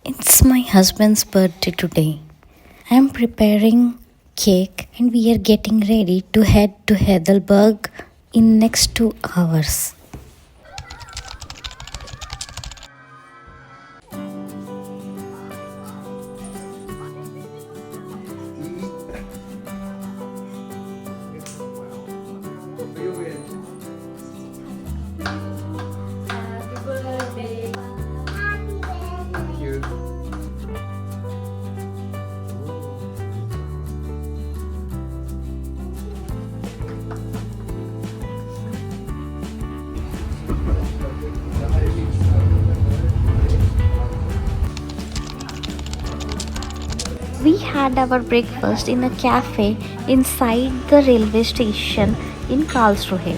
It's my husband's birthday today. I'm preparing cake and we are getting ready to head to Heidelberg in next 2 hours. We had our breakfast in a cafe inside the railway station in Karlsruhe.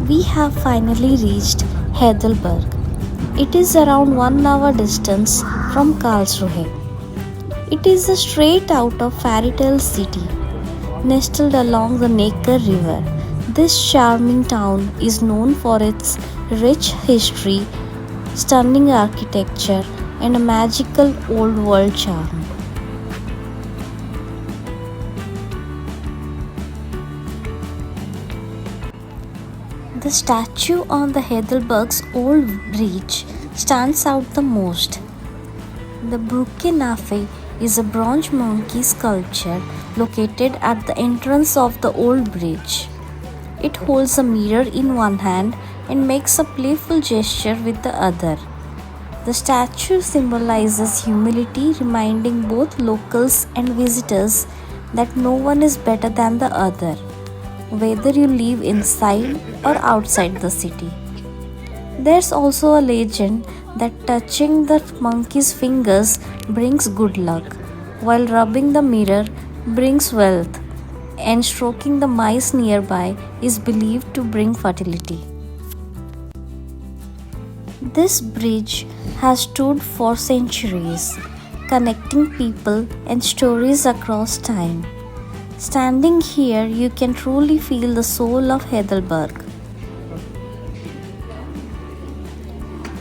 We have finally reached Heidelberg. It is around 1 hour distance from Karlsruhe. It is a straight out of fairy tale city, nestled along the Neckar River. This charming town is known for its rich history, stunning architecture, and a magical old world charm. The statue on the Heidelberg's old bridge stands out the most. The Brucke is a bronze monkey sculpture located at the entrance of the old bridge. It holds a mirror in one hand and makes a playful gesture with the other. The statue symbolizes humility, reminding both locals and visitors that no one is better than the other, whether you live inside or outside the city. There's also a legend that touching the monkey's fingers brings good luck, while rubbing the mirror brings wealth, and stroking the mice nearby is believed to bring fertility. This bridge has stood for centuries, connecting people and stories across time. Standing here, you can truly feel the soul of Heidelberg.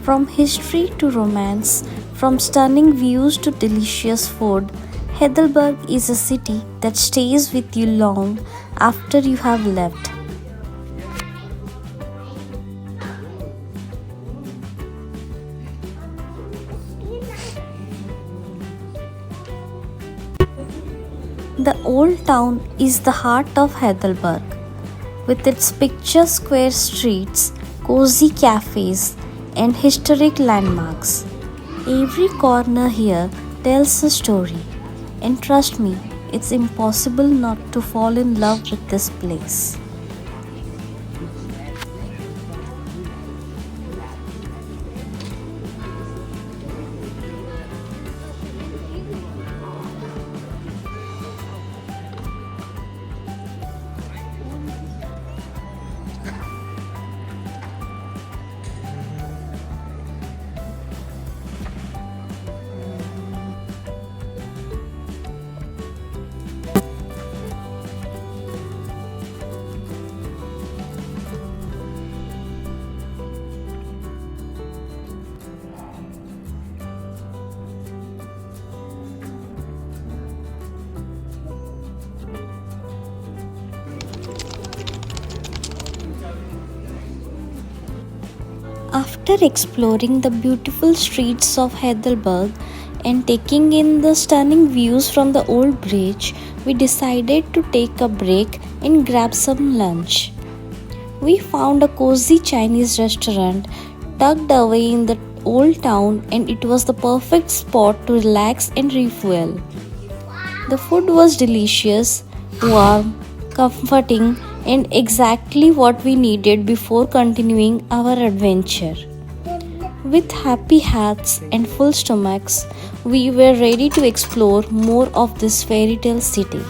From history to romance, from stunning views to delicious food, Heidelberg is a city that stays with you long after you have left. The old town is the heart of Heidelberg, with its picturesque square streets, cozy cafes, and historic landmarks. Every corner here tells a story. And trust me, it's impossible not to fall in love with this place. After exploring the beautiful streets of Heidelberg and taking in the stunning views from the old bridge, we decided to take a break and grab some lunch. We found a cozy Chinese restaurant tucked away in the old town, and it was the perfect spot to relax and refuel. The food was delicious, warm, comforting, and exactly what we needed before continuing our adventure. With happy hearts and full stomachs, we were ready to explore more of this fairy tale city.